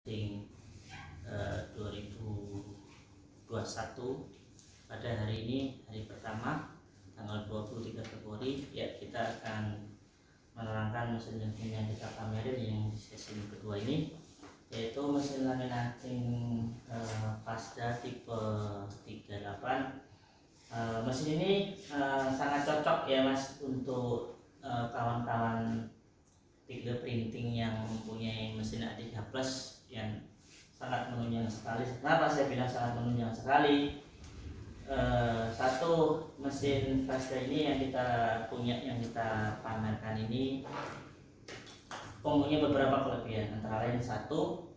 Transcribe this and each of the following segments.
2021 pada hari ini, hari pertama tanggal 23 Februari ya, kita akan menerangkan mesin yang kita pamerin yang di sesi kedua ini, yaitu mesin laminating Fazda tipe 38. Mesin ini sangat cocok ya Mas untuk kawan-kawan 3D printing yang mempunyai mesin A3 Plus yang sangat menunjang sekali. Kenapa saya bilang sangat menunjang sekali? Satu, mesin Fazda ini yang kita punya, yang kita pamerkan ini mempunyai beberapa kelebihan. Antara lain satu,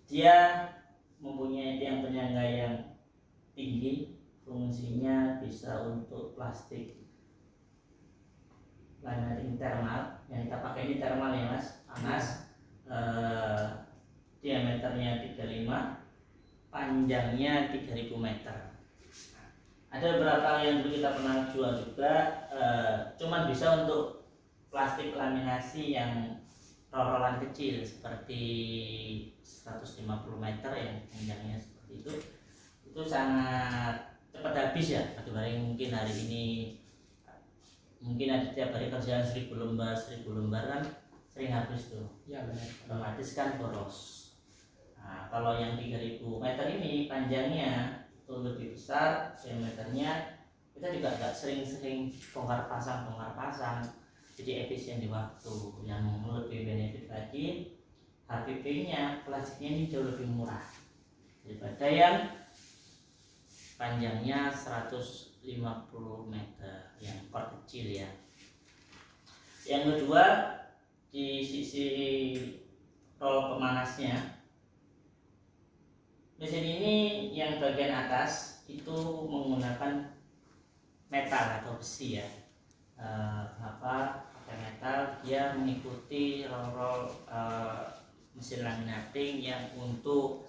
dia mempunyai tiang penyangga yang tinggi, fungsinya bisa untuk plastik laminating thermal. Yang kita pakai ini thermal ya Mas, panas. Diameternya 35, panjangnya 3000 meter. Ada beberapa yang dulu kita pernah jual juga, cuman bisa untuk plastik laminasi yang rorolan kecil seperti 150 meter yang panjangnya seperti itu sangat cepat habis ya. Dibanding mungkin hari ini mungkin ada tiap hari kerjaan 1000 lembar kan sering habis tuh ya, benar. Otomatis kan boros. Nah, kalau yang 3000 meter ini panjangnya itu lebih besar diameternya, kita juga nggak sering-sering bongkar pasang, jadi efisien di waktu. Yang lebih benefit lagi, HPP-nya plastiknya ini jauh lebih murah daripada yang panjangnya 150 meter yang core kecil ya. Yang kedua, di sisi roll pemanasnya, mesin ini yang bagian atas itu menggunakan metal atau besi ya. Pakai metal, dia mengikuti roll mesin laminating yang untuk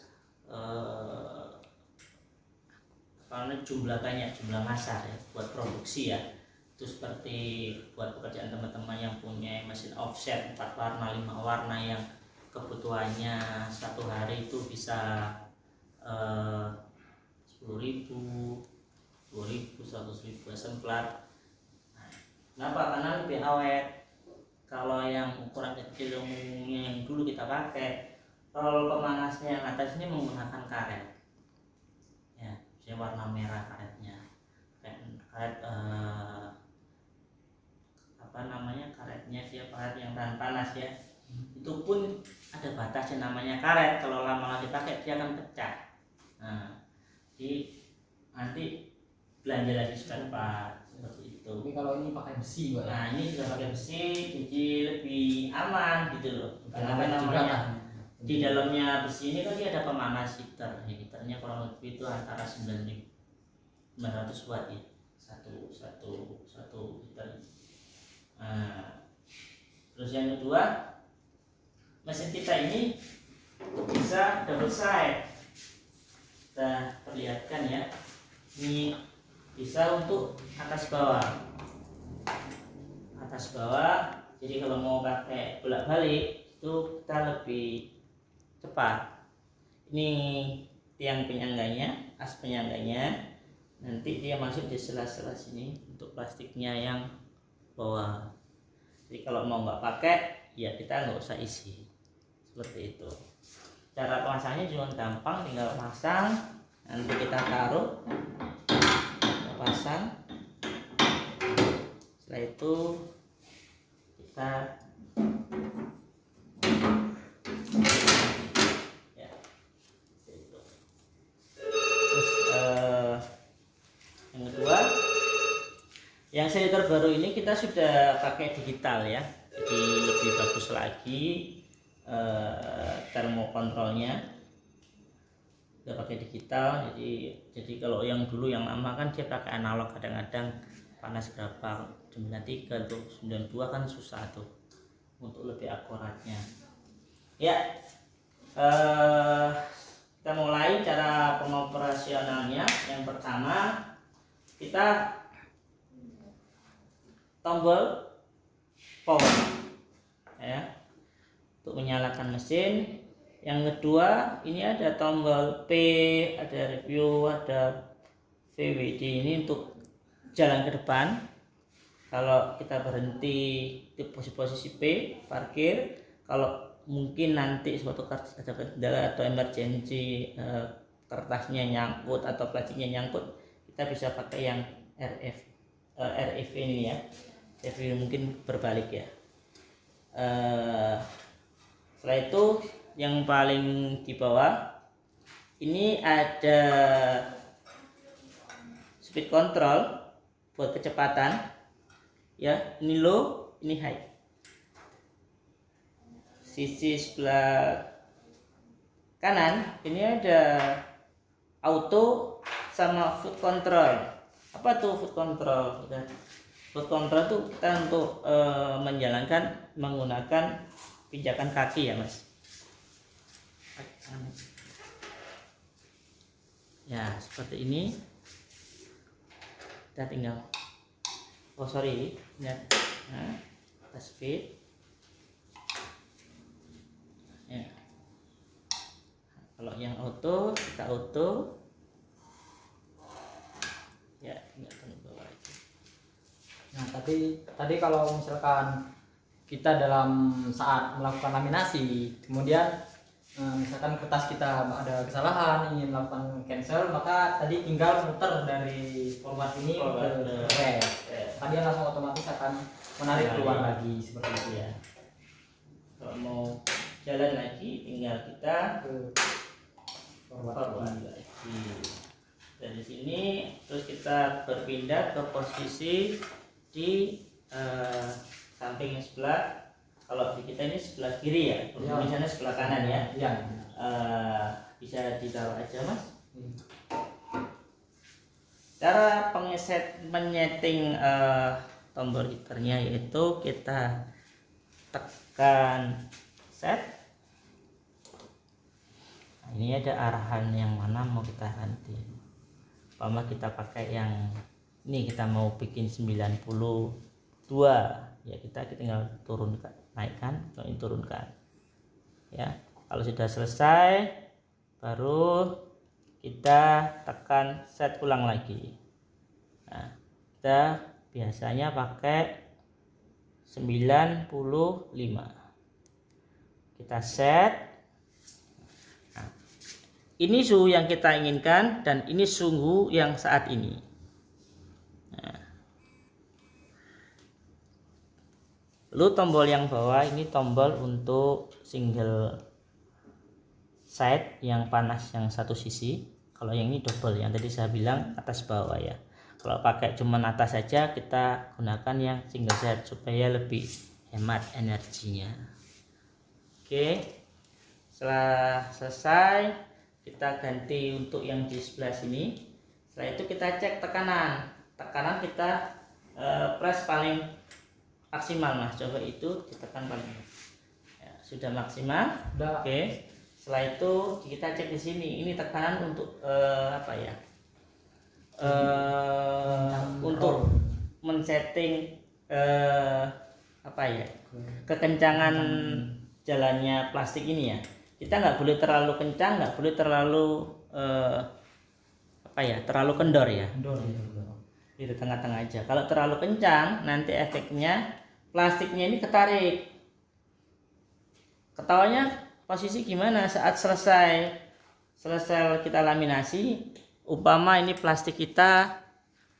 jumlah banyak, jumlah massa ya, buat produksi ya. Itu seperti buat pekerjaan teman-teman yang punya mesin offset 4 warna, 5 warna yang kebutuhannya satu hari itu bisa 10.000, 2.000, 100.000 eksemplar. Kenapa? Karena lebih awet. Kalau yang ukuran kecil yang dulu kita pakai, roll pemanasnya yang atas ini menggunakan karet ya, saya warna merah karetnya, karet karetnya siapa, karet yang tahan panas ya. Itu pun ada batasnya, namanya karet, kalau lama-lama dipakai dia akan pecah. Nah, jadi nanti belanja lagi spare part seperti itu. Tapi kalau ini pakai besi, Pak. Nah, ini sudah pakai besi, jadi lebih aman gitu loh. Karena namanya di dalamnya besi ini kan dia ada pemanas heater. Heaternya kurang lebih itu antara 900 watt ya. Satu heater. Nah, terus yang kedua, mesin kita ini bisa double side. Kita perlihatkan ya, ini bisa untuk atas bawah. Jadi kalau mau pakai bolak-balik itu kita lebih cepat. Ini tiang penyangganya, as penyangganya, nanti dia masuk di sela-sela sini untuk plastiknya yang bawah. Jadi kalau mau nggak pakai ya kita nggak usah isi, seperti itu. Cara pasangnya juga gampang, tinggal pasang, nanti kita taruh, kita pasang. Setelah itu kita ya, itu. Terus yang kedua, yang seri terbaru ini kita sudah pakai digital ya, jadi lebih bagus lagi termokontrolnya udah pakai digital. Jadi kalau yang dulu yang lama kan dia pakai analog, kadang-kadang panas berapa 93 untuk 92 kan susah tuh untuk lebih akuratnya ya. Kita mulai cara pengoperasionalnya. Yang pertama, kita tombol power ya untuk menyalakan mesin. Yang kedua ini ada tombol P, ada review, ada VWD. Ini untuk jalan ke depan. Kalau kita berhenti di posisi P, parkir. Kalau mungkin nanti suatu kertas ada kendala atau emergency, kertasnya nyangkut atau plastiknya nyangkut, kita bisa pakai yang RF ini ya. RF mungkin berbalik ya. Setelah itu yang paling di bawah ini ada speed control buat kecepatan ya. Ini low, ini high. Sisi sebelah kanan ini ada auto sama foot control. Apa tuh foot control? Foot control tuh kita untuk menjalankan menggunakan pijakan kaki ya mas. Ya seperti ini. Kita tinggal lihat, nah, kita speed ya. Kalau yang auto, kita auto ya, tinggal tunggu bawah aja. Nah tadi kalau misalkan kita dalam saat melakukan laminasi, kemudian misalkan kertas kita ada kesalahan, ingin melakukan cancel, maka tadi tinggal muter dari format ini ke red. Tadi langsung otomatis akan menarik keluar lagi seperti itu ya. Kalau mau jalan lagi, tinggal kita ke forward lagi. Dari sini terus kita berpindah ke posisi di samping sebelah. Kalau di kita ini sebelah kiri ya, kalau di sana sebelah kanan ya. Iya. Bisa ditaruh aja mas. Cara menyeting tombol heaternya yaitu kita tekan set. Nah, ini ada arahan yang mana mau kita ganti. Umpama kita pakai yang ini, kita mau bikin 92 ya, kita tinggal turunkan, naikkan, turunkan ya. Kalau sudah selesai baru kita tekan set ulang lagi. Nah, kita biasanya pakai 95, kita set. Nah, ini suhu yang kita inginkan dan ini suhu yang saat ini. Lalu tombol yang bawah ini tombol untuk single side yang panas yang satu sisi. Kalau yang ini double, yang tadi saya bilang atas bawah ya. Kalau pakai cuman atas saja, kita gunakan yang single side supaya lebih hemat energinya. Oke, setelah selesai kita ganti untuk yang di sebelah sini. Setelah itu kita cek tekanan kita press paling maksimal mas, coba itu ditekan paling ya, sudah maksimal. Oke. Setelah itu kita cek di sini, ini tekanan untuk apa ya, untuk men-setting apa ya, kekencangan jalannya plastik ini ya. Kita nggak boleh terlalu kencang, nggak boleh terlalu apa ya, terlalu kendor ya. Di tengah-tengah aja. Kalau terlalu kencang nanti efeknya plastiknya ini ketarik. Ketawanya posisi gimana saat selesai kita laminasi. Umpama ini plastik kita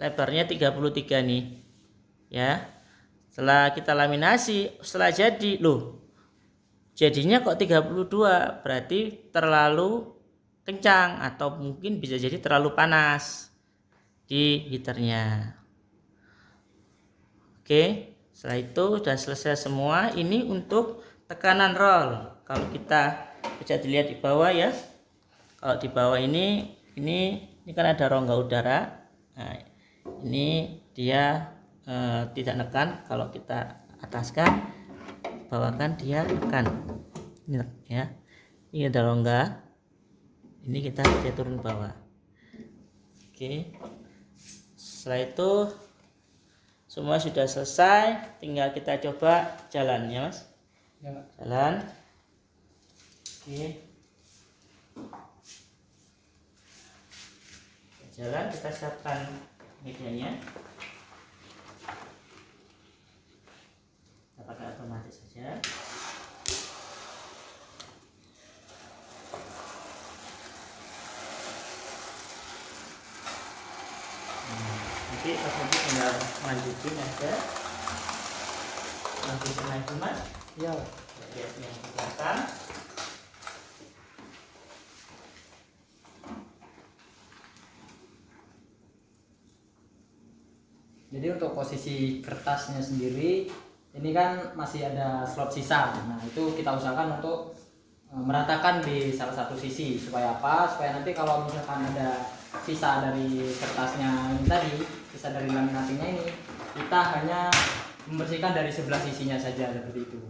lebarnya 33 nih ya. Setelah kita laminasi, setelah jadi loh, jadinya kok 32, berarti terlalu kencang atau mungkin bisa jadi terlalu panas di heaternya. Oke, setelah itu sudah selesai semua. Ini untuk tekanan roll. Kalau kita bisa dilihat di bawah ya, kalau di bawah ini kan ada rongga udara. Nah, ini dia tidak nekan. Kalau kita ataskan, bawakan, dia nekan. Ini ya, ini ada rongga. Ini kita turun bawah. Oke. Setelah itu semua sudah selesai, tinggal kita coba jalannya mas. Jalan. Oke. jalan, kita siapkan medianya. Kita pakai otomatis saja. Nanti pas nanti tinggal lanjutin aja. Lanjutin lagi mas. Ya. Lihat yang di belakang. Jadi untuk posisi kertasnya sendiri ini kan masih ada slot sisa. Nah itu kita usahakan untuk meratakan di salah satu sisi supaya apa? Supaya nanti kalau misalkan ada sisa dari kertasnya ini tadi, sisa dari laminasinya ini, kita hanya membersihkan dari sebelah sisinya saja seperti itu.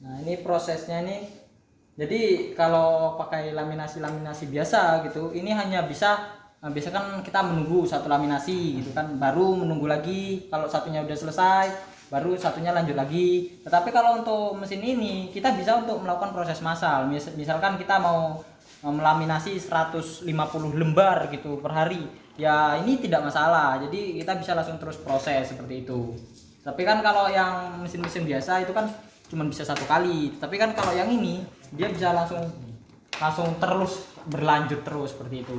Nah ini prosesnya ini, jadi kalau pakai laminasi biasa gitu, ini hanya bisa biasa kan kita menunggu satu laminasi gitu kan, baru menunggu lagi kalau satunya udah selesai, baru satunya lanjut lagi. Tetapi kalau untuk mesin ini kita bisa untuk melakukan proses massal. Misalkan kita mau melaminasi 150 lembar gitu per hari, ya ini tidak masalah. Jadi kita bisa langsung terus proses seperti itu. Tapi kan kalau yang mesin-mesin biasa itu kan cuma bisa satu kali, tapi kan kalau yang ini dia bisa langsung terus berlanjut terus seperti itu.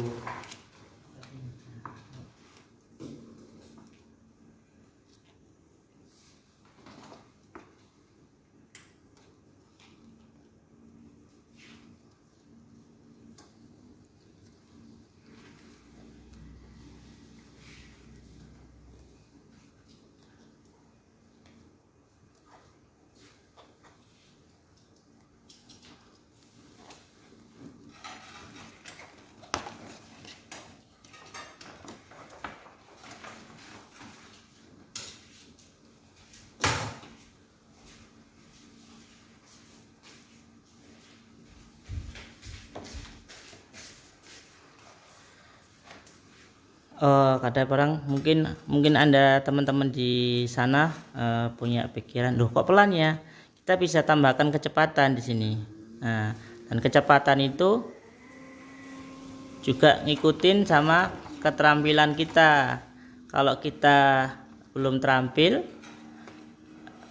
Kata orang mungkin Anda teman-teman di sana punya pikiran, loh kok pelan ya? Kita bisa tambahkan kecepatan di sini. Nah, dan kecepatan itu juga ngikutin sama keterampilan kita. Kalau kita belum terampil,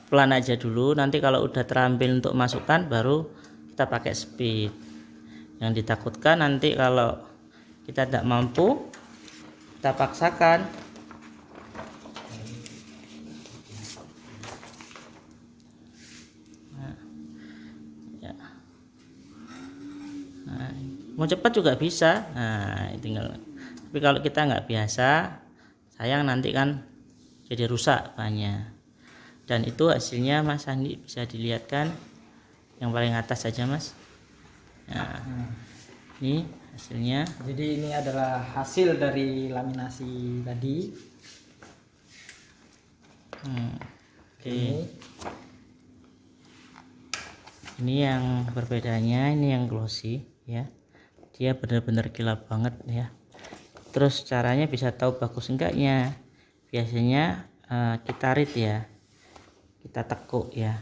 pelan aja dulu. Nanti kalau udah terampil untuk masukkan, baru kita pakai speed. Yang ditakutkan nanti kalau kita tidak mampu, kita paksakan. Nah, mau cepat juga bisa. Nah, tinggal. Tapi kalau kita nggak biasa, sayang nanti kan jadi rusak banyak. Dan itu hasilnya Mas Andi bisa dilihatkan yang paling atas saja Mas. Nah, ini hasilnya. Jadi ini adalah hasil dari laminasi tadi. Oke. Ini yang berbedanya, ini yang glossy ya. Dia benar-benar kilap banget ya. Terus caranya bisa tahu bagus enggaknya. Biasanya kita rit ya. Kita tekuk ya.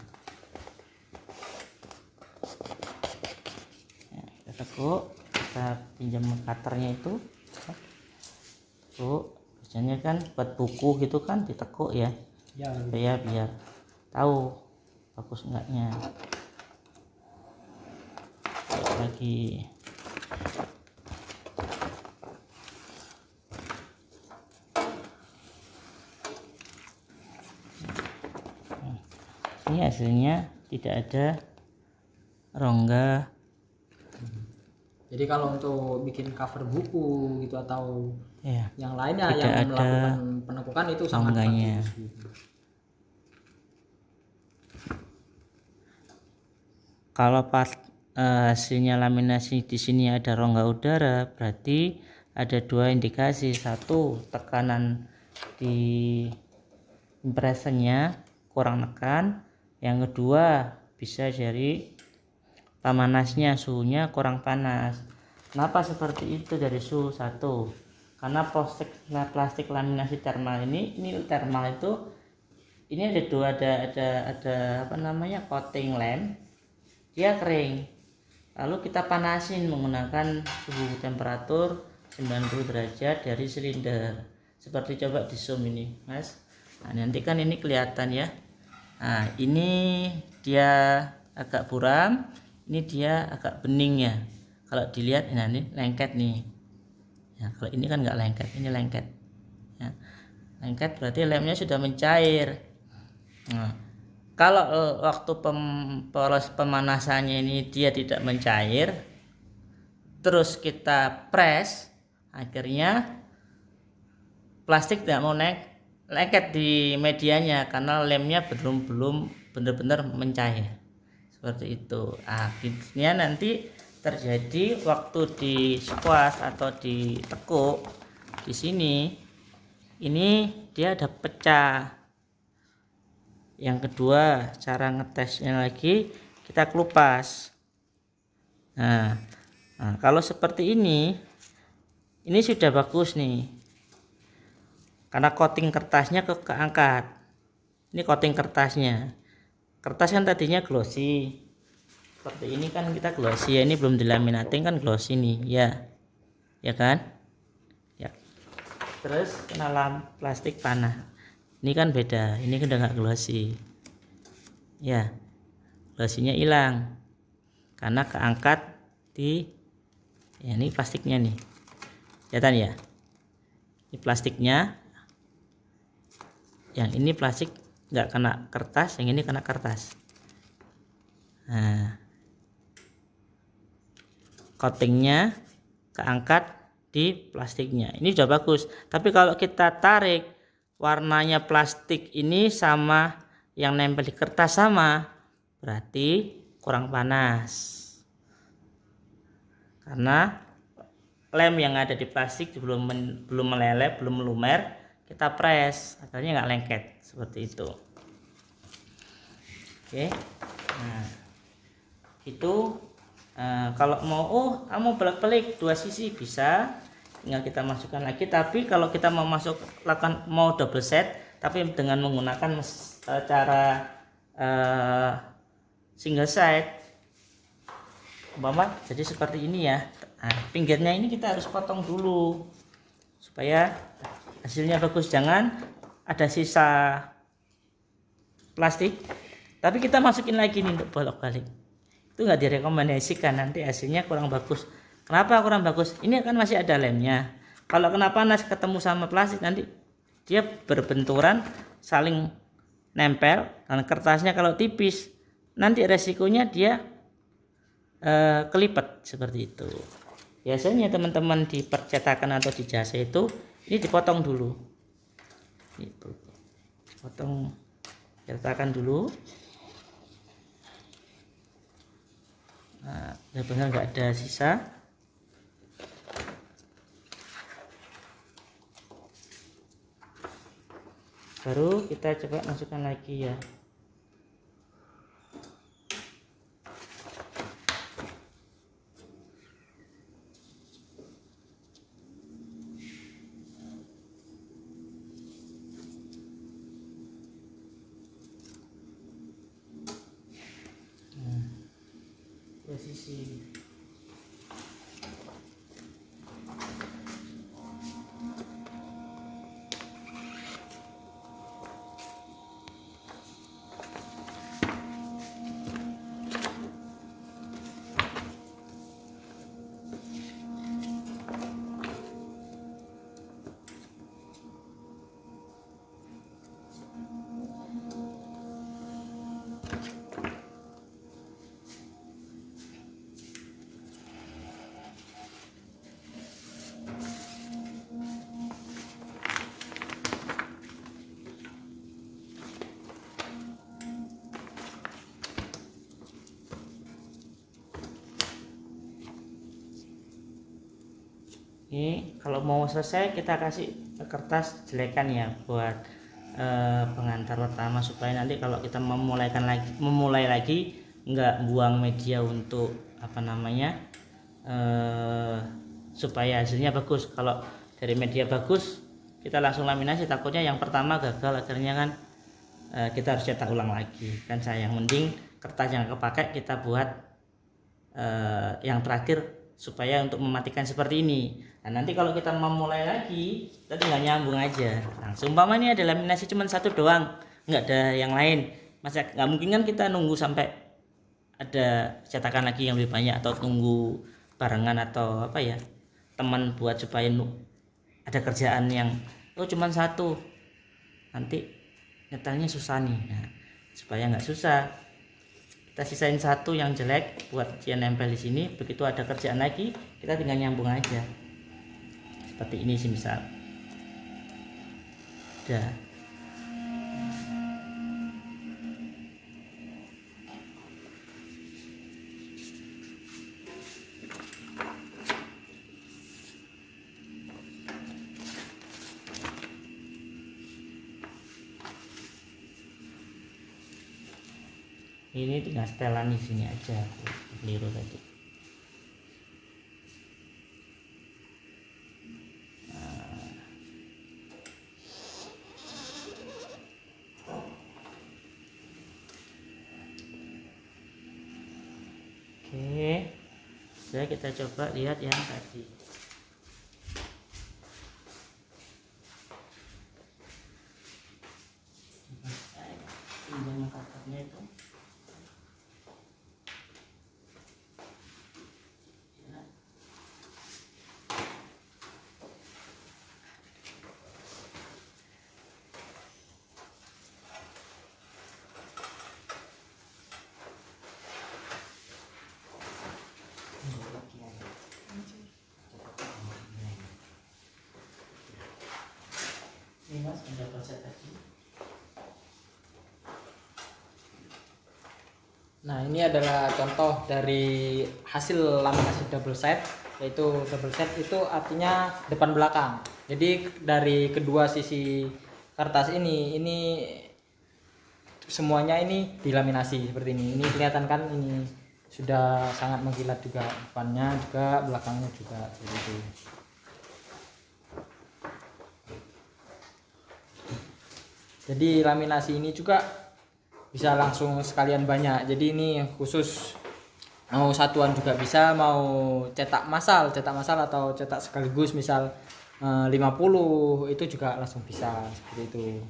Kita tekuk, kita pinjam cutternya itu. Tekuk. Biasanya kan buat buku gitu kan ditekuk ya. Ya, biar tahu bagus enggaknya. lagi. Ini hasilnya tidak ada rongga. Jadi kalau untuk bikin cover buku gitu atau Ya, yang lainnya tidak yang ada melakukan penekukan itu sangat rongganya. bagus gitu. Kalau pas hasilnya laminasi di sini ada rongga udara, berarti ada dua indikasi. Satu, tekanan di impresennya kurang nekan. Yang kedua, bisa dari pamanasnya, suhunya kurang panas. Kenapa seperti itu? Dari suhu. Satu, karena plastik laminasi thermal ini thermal itu ini ada dua, ada apa namanya, coating lem, dia kering, lalu kita panasin menggunakan suhu temperatur 90 derajat dari silinder. Seperti coba di zoom ini mas, nah nanti kan ini kelihatan ya. Nah ini dia agak buram, ini dia agak bening ya. Kalau dilihat, nah ini lengket nih ya. Kalau ini kan nggak lengket, ini lengket ya. Lengket berarti lemnya sudah mencair. Nah, kalau waktu proses pemanasannya ini dia tidak mencair, terus kita press, akhirnya plastik tidak mau lengket di medianya karena lemnya belum benar-benar mencair. Seperti itu. Akhirnya nanti terjadi waktu di squash atau ditekuk di sini, ini dia ada pecah. Yang kedua, cara ngetesnya lagi, kita kelupas. Nah, kalau seperti ini sudah bagus nih, karena coating kertasnya keangkat. Ini coating kertasnya. Kertas kan tadinya glossy, seperti ini kan kita glossy ya, ini belum dilaminating kan glossy nih ya, ya kan ya. Terus kena plastik panah, ini kan beda, ini udah nggak glossy ya, glossy-nya hilang karena keangkat di ya, ini plastiknya nih, kelihatan ya, ini plastiknya, yang ini plastik nggak kena kertas, yang ini kena kertas. Nah, coatingnya keangkat di plastiknya, ini sudah bagus. Tapi kalau kita tarik, warnanya plastik ini sama yang nempel di kertas sama, berarti kurang panas, karena lem yang ada di plastik belum meleleh, belum melumer, kita press akhirnya nggak lengket seperti itu. Oke, nah itu kalau mau kamu belak-belik dua sisi bisa, tinggal kita masukkan lagi. Tapi kalau kita mau mau double set tapi dengan menggunakan cara single side, umpama jadi seperti ini ya. Nah, pinggirnya ini kita harus potong dulu supaya hasilnya bagus. Jangan ada sisa plastik tapi kita masukin lagi nih untuk bolak-balik, itu nggak direkomendasikan, nanti hasilnya kurang bagus. Kenapa kurang bagus? Ini kan masih ada lemnya, kalau kena panas ketemu sama plastik nanti dia berbenturan, saling nempel, dan kertasnya kalau tipis nanti resikonya dia kelipet seperti itu. Biasanya teman-teman di percetakan atau di jasa itu ini dipotong dulu, dipotong cetakan dulu. Nah, benar-benar nggak ada sisa. Baru kita coba masukkan lagi ya. Posisi Ini kalau mau selesai kita kasih kertas jelekan ya buat pengantar pertama, supaya nanti kalau kita memulai lagi nggak buang media untuk apa namanya, supaya hasilnya bagus. Kalau dari media bagus kita langsung laminasi, takutnya yang pertama gagal, akhirnya kan kita harus cetak ulang lagi, kan sayang. Mending kertas yang kepakai kita buat yang terakhir supaya untuk mematikan seperti ini. Nah, nanti kalau kita memulai lagi kita tinggal nyambung aja langsung. Umpama ini ada laminasi cuma satu doang, nggak ada yang lain, masa nggak mungkin kan kita nunggu sampai ada cetakan lagi yang lebih banyak, atau tunggu barengan atau apa ya, teman buat supaya ada kerjaan yang cuma satu, nanti nyetelnya susah nih. Nah, supaya nggak susah kita sisain satu yang jelek buat dia nempel di sini, begitu ada kerjaan lagi kita tinggal nyambung aja seperti ini sih misal. Udah. Ini tinggal setelan di sini aja, keliru tadi. Oke, jadi kita coba lihat yang tadi. Pinjam kakaknya itu. Ini mas pendapat saya tadi. Nah, ini adalah contoh dari hasil laminasi double set, yaitu double set itu artinya depan belakang. Jadi dari kedua sisi kertas ini semuanya ini dilaminasi seperti ini. Ini kelihatan kan, ini sudah sangat mengkilat juga, depannya juga, belakangnya juga seperti itu. Jadi laminasi ini juga bisa langsung sekalian banyak. Jadi ini khusus mau satuan juga bisa, mau cetak massal atau cetak sekaligus misal 50 itu juga langsung bisa seperti itu.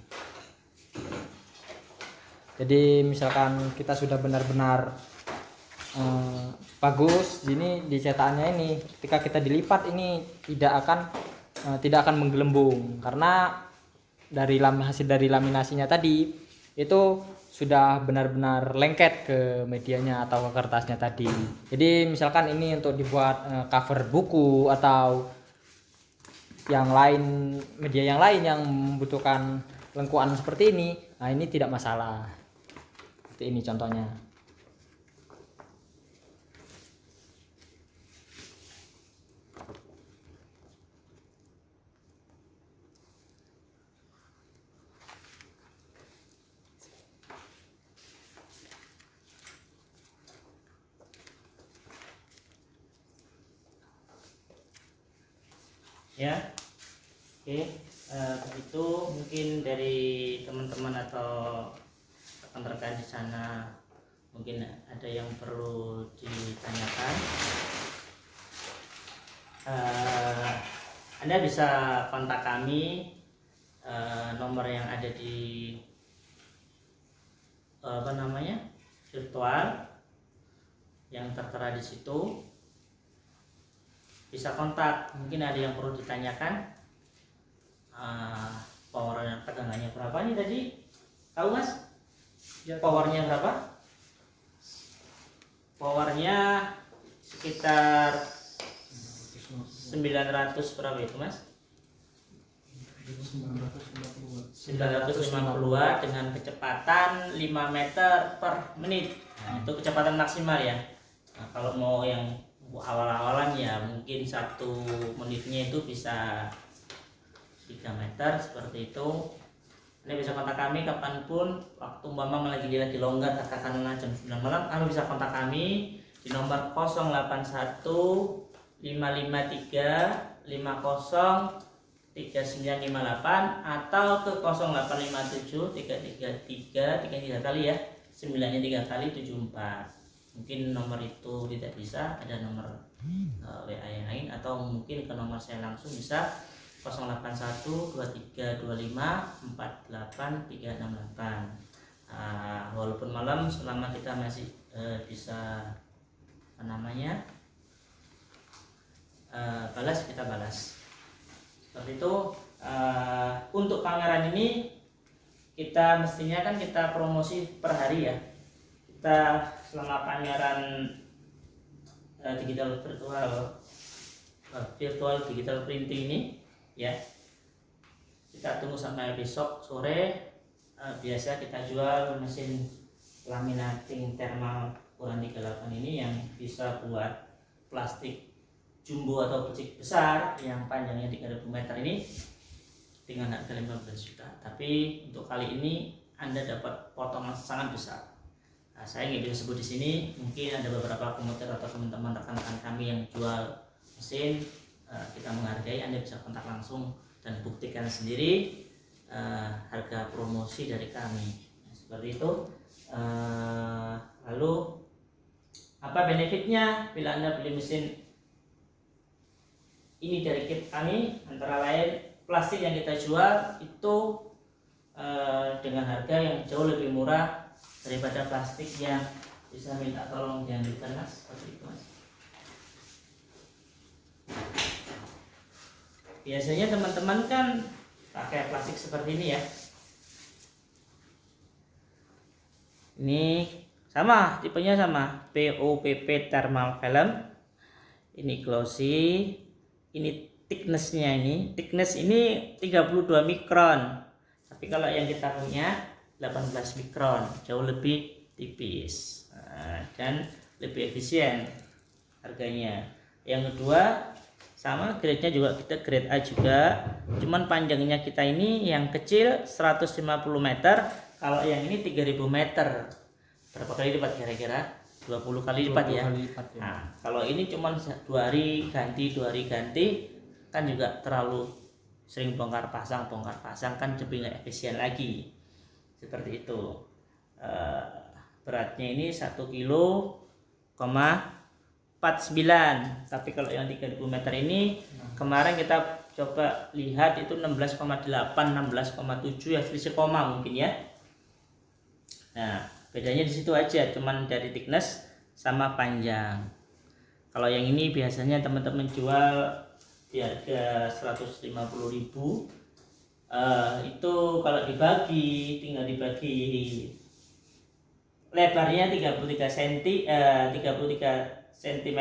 Jadi misalkan kita sudah benar-benar bagus, ini dicetakannya ini ketika kita dilipat ini tidak akan menggelembung, karena dari hasil dari laminasinya tadi itu sudah benar-benar lengket ke medianya atau ke kertasnya tadi. Jadi misalkan ini untuk dibuat cover buku atau yang lain, media yang lain yang membutuhkan lengkuan seperti ini, nah ini tidak masalah. Seperti ini contohnya. Ya, oke, begitu mungkin dari teman-teman atau rekan-rekan di sana mungkin ada yang perlu ditanyakan. Anda bisa kontak kami, nomor yang ada di virtual yang tertera di situ. Bisa kontak, mungkin ada yang perlu ditanyakan. Powernya, tegangannya berapa nih tadi? Tahu mas? Powernya berapa? Powernya sekitar 900 berapa itu mas? 950 watt dengan kecepatan 5 meter per menit. Nah, itu kecepatan maksimal ya. Nah, kalau mau yang awal-awalan ya mungkin 1 menitnya itu bisa 3 meter seperti itu. Anda bisa kontak kami kapanpun, waktu umpama lagi longgar katakanlah jam 9 malam, Anda bisa kontak kami di nomor 081 553 50 3958 atau ke 0857 333 3 kali ya, 9-nya 3 kali 74. Mungkin nomor itu tidak bisa, ada nomor WA yang lain, atau mungkin ke nomor saya langsung bisa 081 23 25 48 368. Walaupun malam, selama kita masih bisa balas, kita balas seperti itu. Untuk pameran ini kita mestinya kan kita promosi per hari ya. Kita selama pameran digital virtual digital printing ini ya, kita tunggu sampai besok sore. Biasa kita jual mesin laminating thermal ukuran 38 ini yang bisa buat plastik jumbo atau plastik besar yang panjangnya 3000 meter ini dengan harga 15 juta. Tapi untuk kali ini Anda dapat potongan sangat besar. Saya nggak bisa sebut di sini, mungkin ada beberapa komuter atau teman-teman rekan-rekan kami yang jual mesin, kita menghargai. Anda bisa kontak langsung dan buktikan sendiri harga promosi dari kami. Seperti itu. Lalu apa benefitnya bila Anda beli mesin ini dari kit kami? Antara lain plastik yang kita jual itu dengan harga yang jauh lebih murah daripada plastik yang bisa minta tolong jangan dikemas seperti itu, Mas. Biasanya teman-teman kan pakai plastik seperti ini ya. Ini sama, tipenya sama, POPP thermal film. Ini glossy, ini thickness-nya thickness ini 32 mikron. Tapi kalau yang kita punya 18 mikron, jauh lebih tipis dan lebih efisien harganya. Yang kedua sama, grade-nya juga kita grade A juga, cuman panjangnya kita ini yang kecil 150 meter, kalau yang ini 3000 meter. Berapa kali lipat kira-kira? 20 kali lipat ya. Nah, kalau ini cuman 2 hari ganti, 2 hari ganti, kan juga terlalu sering bongkar pasang kan lebih nggak efisien lagi. Seperti itu. Beratnya ini 1 kilo, 49. Tapi kalau yang 3000 meter ini kemarin kita coba lihat itu 16,8, 16,7 ya, selisih koma mungkin ya. Nah, bedanya di situ aja, cuman dari thickness sama panjang. Kalau yang ini biasanya teman-teman jual di harga 150.000. Itu kalau dibagi, tinggal dibagi lebarnya 33 cm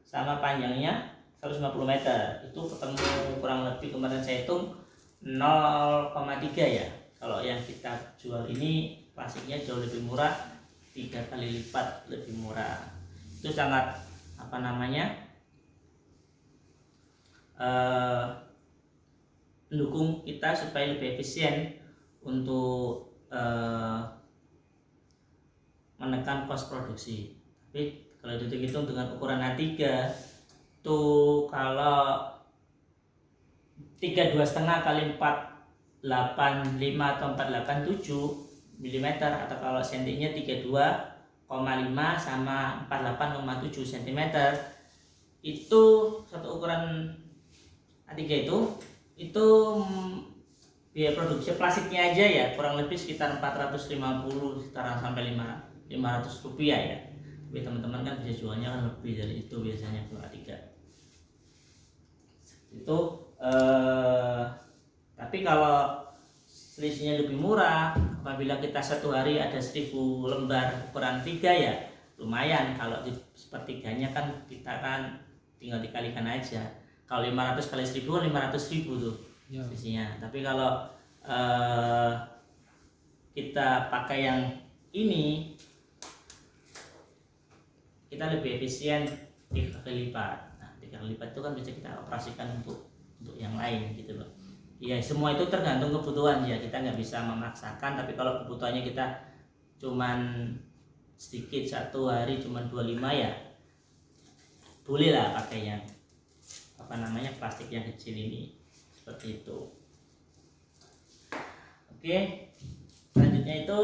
sama panjangnya 150 meter. Itu ketemu kurang lebih, kemarin saya hitung 0,3 ya. Kalau yang kita jual ini plastiknya jauh lebih murah, 3 kali lipat lebih murah. Itu sangat mendukung kita supaya lebih efisien untuk menekan kos produksi. Tapi kalau dihitung dengan ukuran A3 tuh, kalau 32,5 kali 485 atau 487 mm, atau kalau sentinya 32,5 sama 48,7 cm, itu satu ukuran A3 itu biaya produksi plastiknya aja ya kurang lebih sekitar 450, sekitar sampai 500 rupiah ya. Tapi teman-teman kan bisa jualnya kan lebih dari itu biasanya kalau A3 itu. Tapi kalau selisihnya lebih murah, apabila kita satu hari ada 1000 lembar ukuran 3 ya lumayan. Kalau di sepertiganya kan kita kan tinggal dikalikan aja. Kalau 500 kali 1000 kan 500.000 tuh ya selisihnya. Tapi kalau kita pakai yang ini, kita lebih efisien 3 kali lipat. Nah, 3 kali lipat itu kan bisa kita operasikan untuk yang lain gitu loh. Ya semua itu tergantung kebutuhan ya, kita nggak bisa memaksakan, tapi kalau kebutuhannya kita cuman sedikit, 1 hari cuman 25 ya boleh lah pakai yang plastik yang kecil ini, seperti itu. Oke, selanjutnya itu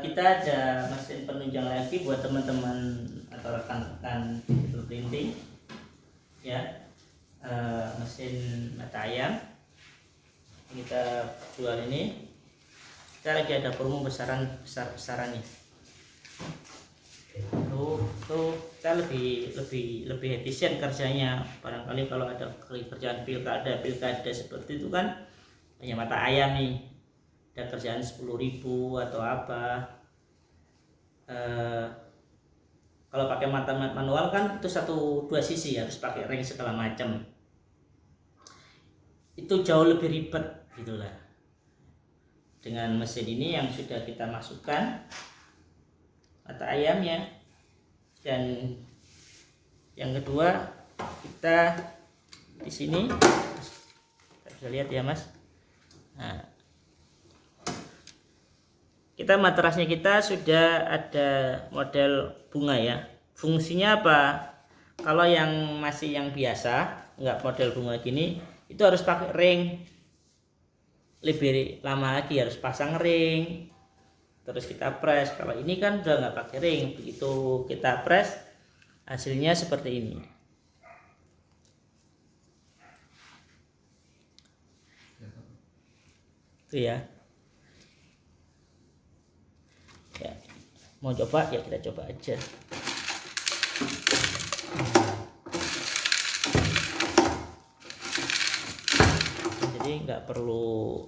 kita ada mesin penunjang lagi buat teman-teman atau rekan-rekan digital printing ya. Mesin mata ayam kita jual ini, kita lagi ada promo besar-besaran nih. Tuh kita lebih efisien kerjanya. Barangkali kalau ada kerjaan pilkada seperti itu kan hanya mata ayam nih, ada kerjaan 10.000 atau apa. Kalau pakai mata manual kan itu 1-2 sisi, harus pakai ring segala macam, itu jauh lebih ribet gitulah. Dengan mesin ini yang sudah kita masukkan mata ayamnya, dan yang kedua kita di sini kita bisa lihat ya Mas. Nah, kita materasnya kita sudah ada model bunga ya. Fungsinya apa? Kalau yang masih yang biasa nggak model bunga gini, itu harus pakai ring, lebih lama lagi, harus pasang ring terus kita press. Kalau ini kan udah nggak pakai ring, begitu kita press hasilnya seperti ini. Itu ya. Ya, mau coba ya kita coba aja. Jadi nggak perlu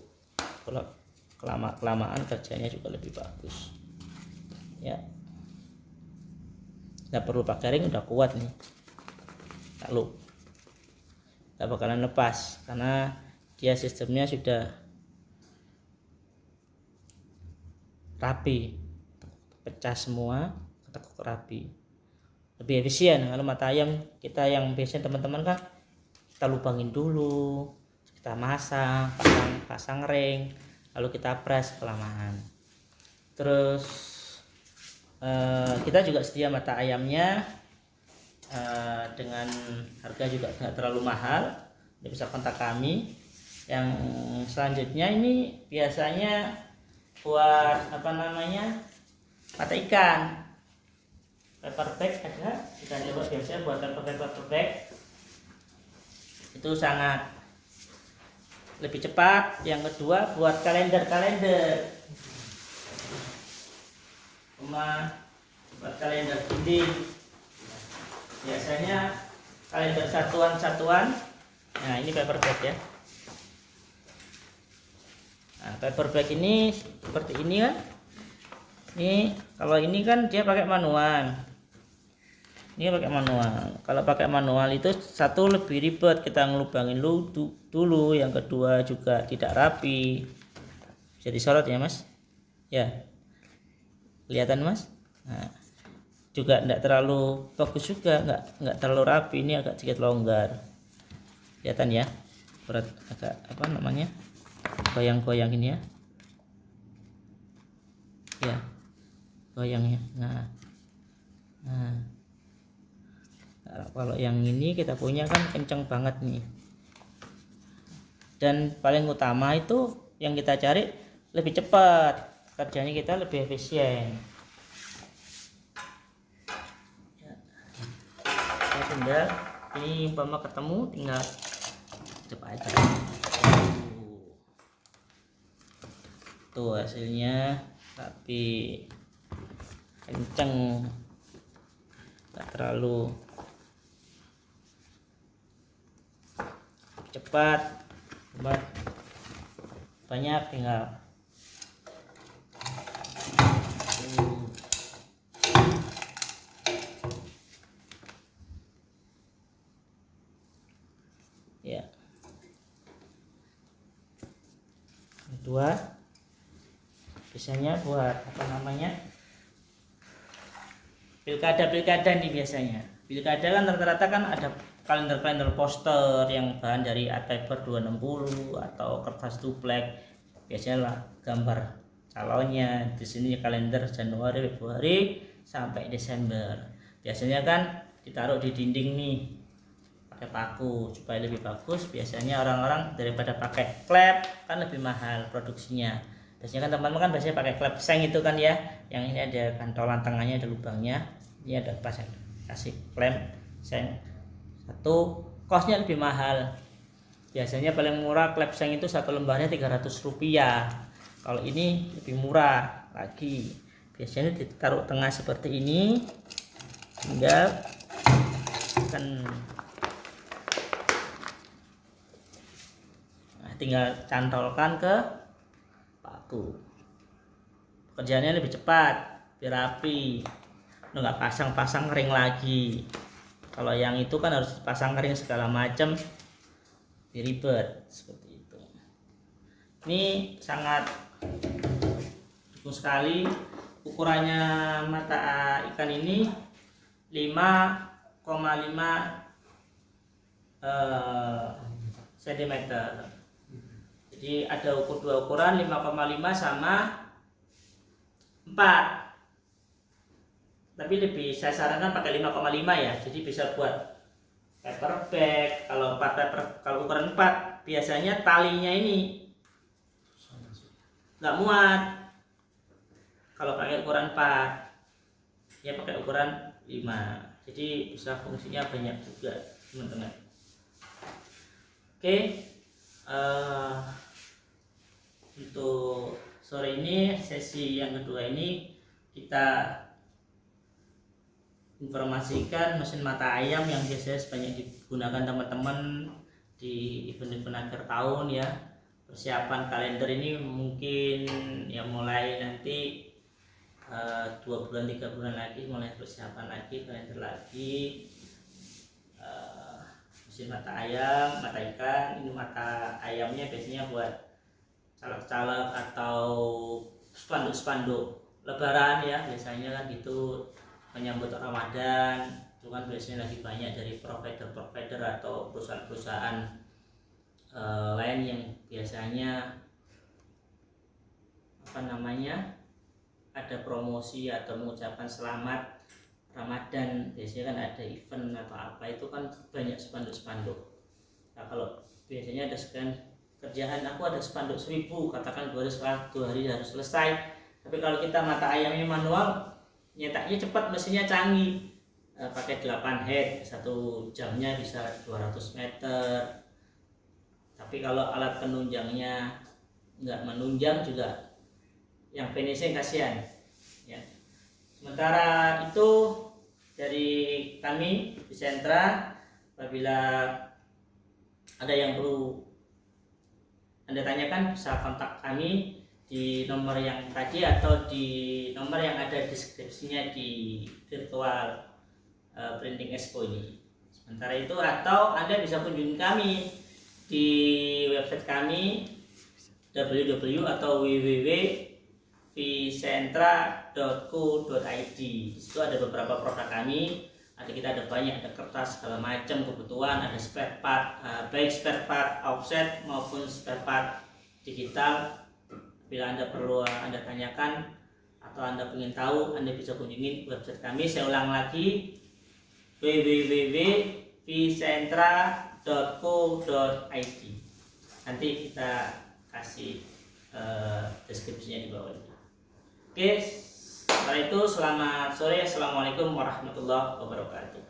kelamaan, kerjanya juga lebih bagus ya. Nggak perlu pakai ring, udah kuat nih, lalu nggak bakalan lepas karena dia sistemnya sudah rapi, pecah semua, ketekuk rapi, lebih efisien. Kalau mata ayam kita yang biasanya teman-teman kan kita lubangin dulu, kita pasang ring, lalu kita press kelamaan. Terus kita juga sedia mata ayamnya dengan harga juga nggak terlalu mahal. Anda bisa kontak kami. Yang selanjutnya ini biasanya buat mata ikan, paper bag ada, kita coba. Biasanya buat paper bag itu sangat lebih cepat. Yang kedua buat kalender buat kalender dinding, biasanya kalender satuan. Nah ini paper bag ya. Nah, paper bag ini seperti ini kan. Ini kalau ini kan dia pakai manual. Ini pakai manual. Kalau pakai manual itu satu lebih ribet, kita ngelubangin dulu, yang kedua juga tidak rapi. Bisa disorot ya Mas. Ya. Kelihatan Mas? Nah, juga enggak terlalu bagus juga, enggak terlalu rapi. Ini agak sedikit longgar. Kelihatan ya? Berat agak goyang-goyang ini ya. Ya. Goyangnya. Nah, kalau yang ini kita punya kan kenceng banget nih. Dan paling utama itu yang kita cari lebih cepat, kerjanya kita lebih efisien. Ya, tinggal ini umpama ketemu, tinggal cepat aja. Tuh hasilnya tapi kenceng, tak terlalu cepat, banyak tinggal ya. Kedua biasanya buat pilkada nih biasanya. Pilkada kan rata-rata kan ada kalender-kalender poster yang bahan dari art paper 260 atau kertas duplek, biasanya lah gambar calonnya. Di sini kalender Januari, Februari sampai Desember. Biasanya kan ditaruh di dinding nih pakai paku supaya lebih bagus. Biasanya orang-orang daripada pakai klep kan lebih mahal produksinya. Biasanya kan teman-teman kan biasanya pakai klep seng itu kan ya, yang ini ada kantolan tengahnya, ada lubangnya, ini ada pasang kasih klem seng satu, kosnya lebih mahal. Biasanya paling murah klep seng itu satu lembarnya 300 rupiah. Kalau ini lebih murah lagi, biasanya ditaruh tengah seperti ini, tinggal kan tinggal cantolkan ke paku. Pekerjaannya lebih cepat, biar rapi, nggak pasang-pasang ring lagi. Kalau yang itu kan harus pasang ring segala macam, ribet seperti itu. Ini sangat dukung sekali. Ukurannya mata ikan ini 5,5 cm. Jadi ada dua ukuran 5,5 sama 4. Tapi lebih saya sarankan pakai 5,5 ya. Jadi bisa buat paper bag. Kalau ukuran 4 biasanya talinya ini nggak muat. Kalau pakai ukuran 4 ya pakai ukuran 5. Jadi bisa fungsinya banyak juga teman-teman. Oke, untuk sore ini sesi yang kedua ini kita informasikan mesin mata ayam yang biasanya banyak digunakan teman-teman di event-event akhir tahun ya. Persiapan kalender ini mungkin ya mulai nanti 2 bulan 3 bulan lagi mulai persiapan lagi, kalender lagi. Mesin mata ayam, mata ikan, ini mata ayamnya biasanya buat caleg-caleg atau spanduk-spanduk lebaran ya, biasanya kan gitu, menyambut Ramadan. Itu kan biasanya lagi banyak dari provider atau perusahaan-perusahaan lain yang biasanya ada promosi atau mengucapkan selamat Ramadan. Biasanya kan ada event atau apa, itu kan banyak spanduk-spanduk. Nah, kalau biasanya ada sekian kerjaan, aku ada spanduk 1000, katakan 2 hari harus selesai. Tapi kalau kita mata ayamnya manual, nyetaknya cepat, mesinnya canggih, pakai 8 head, 1 jamnya bisa 200 meter. Tapi kalau alat penunjangnya nggak menunjang juga, yang finishing kasihan ya. Sementara itu dari kami di sentra, apabila ada yang perlu Anda tanyakan bisa kontak kami di nomor yang tadi atau di nomor yang ada deskripsinya di virtual printing expo ini. Sementara itu, atau Anda bisa kunjungi kami di website kami www.vicentra.co.id. Di situ ada beberapa produk kami. Kita ada banyak, ada kertas segala macam kebutuhan, ada spare part, baik spare part offset maupun spare part digital. Bila Anda perlu, Anda tanyakan atau Anda ingin tahu, Anda bisa kunjungi website kami. Saya ulang lagi, www.vicentra.co.id. Nanti kita kasih deskripsinya di bawah ini. Oke, setelah itu selamat sore. Assalamualaikum warahmatullahi wabarakatuh.